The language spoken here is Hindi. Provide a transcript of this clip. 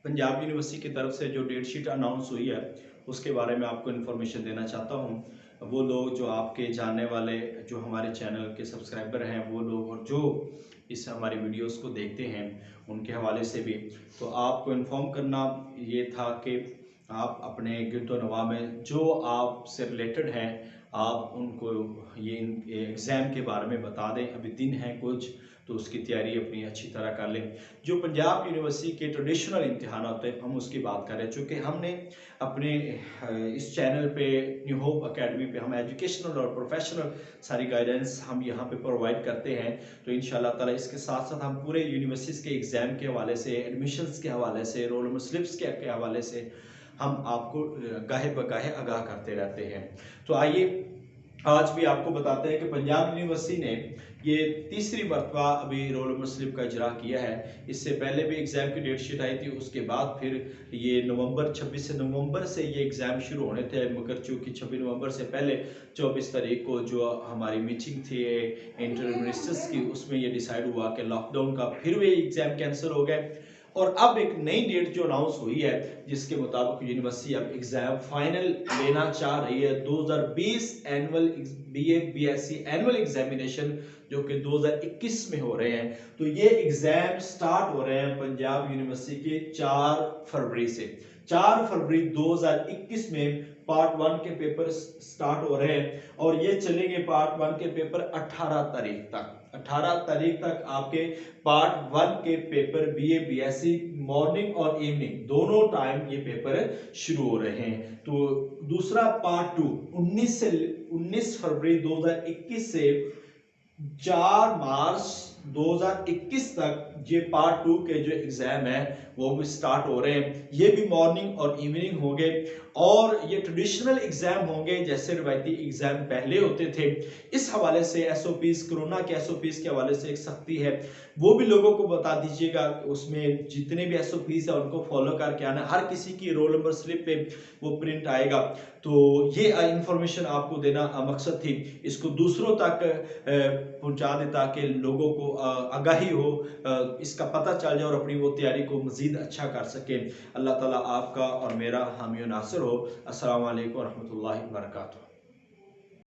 पंजाब यूनिवर्सिटी की तरफ से जो डेट शीट अनाउंस हुई है उसके बारे में आपको इन्फॉर्मेशन देना चाहता हूँ। वो लोग जो आपके जानने वाले जो हमारे चैनल के सब्सक्राइबर हैं वो लोग और जो इस हमारी वीडियोस को देखते हैं उनके हवाले से भी तो आपको इन्फॉर्म करना ये था कि आप अपने गिरदो नवा में जो आपसे रिलेटेड हैं आप उनको ये एग्ज़ाम के बारे में बता दें। अभी दिन है कुछ तो उसकी तैयारी अपनी अच्छी तरह कर लें। जो पंजाब यूनिवर्सिटी के ट्रेडिशनल इम्तिहान होते हैं हम उसकी बात कर रहे हैं, चूँकि हमने अपने इस चैनल पे न्यू होप अकेडमी पे हम एजुकेशनल और प्रोफेशनल सारी गाइडेंस हम यहाँ पे प्रोवाइड करते हैं। तो इंशाल्लाह ताला इसके साथ साथ हम पूरे यूनिवर्सिटीज़ के एग्ज़ाम के हवाले से, एडमिशन्स के हवाले से, रोल नंबर स्लिप्स के हवाले से हम आपको गाहे बगाहे आगाह करते रहते हैं। तो आइए आज भी आपको बताते हैं कि पंजाब यूनिवर्सिटी ने ये तीसरी मरतबा अभी रोल नंबर स्लिप का इजरा किया है। इससे पहले भी एग्ज़ाम की डेट शीट आई थी, उसके बाद फिर ये 26 नवंबर से ये एग्ज़ाम शुरू होने थे, मगर चूँकि 26 नवंबर से पहले 24 तारीख को जो हमारी मीटिंग थी इंटर मिनिस्टर्स की, उसमें ये डिसाइड हुआ कि लॉकडाउन का फिर वे एग्ज़ाम कैंसिल हो गए। और अब एक नई डेट जो अनाउंस हुई है जिसके मुताबिक यूनिवर्सिटी अब एग्जाम फाइनल लेना चाह रही है। 2020 annual BA BSc annual examination जो कि 2021 में हो रहे हैं। तो ये एग्जाम स्टार्ट हो रहे हैं पंजाब यूनिवर्सिटी के 4 फरवरी से। 4 फरवरी 2021 में पार्ट 1 के पेपर स्टार्ट हो रहे हैं और ये चलेंगे पार्ट 1 के पेपर 18 तारीख तक। 18 तारीख तक आपके पार्ट 1 के पेपर बीए बीएससी मॉर्निंग और इवनिंग दोनों टाइम ये पेपर शुरू हो रहे हैं। तो दूसरा पार्ट 2 19 फरवरी 2021 से 4 मार्च 2021 तक ये पार्ट 2 के जो एग्जाम है वो भी स्टार्ट हो रहे हैं। ये भी मॉर्निंग और इवनिंग होंगे और ये ट्रेडिशनल एग्जाम होंगे जैसे रिवायती एग्जाम पहले होते थे। इस हवाले से एसओपीज, कोरोना के एसओपीज के हवाले से एक सख्ती है, वो भी लोगों को बता दीजिएगा। उसमें जितने भी एसओपीज है उनको फॉलो करके आना। हर किसी की रोल नंबर स्लिप पे वो प्रिंट आएगा। तो ये इंफॉर्मेशन आपको देना मकसद थी, इसको दूसरों तक पहुंचा दे ताकि लोगों को आगाही हो, इसका पता चल जाए और अपनी वो तैयारी को मजीद अच्छा कर सके। अल्लाह ताला आपका और मेरा हामी नासिर हो। अस्सलाम वालेकुम रहमतुल्लाहि व बरकातुहू।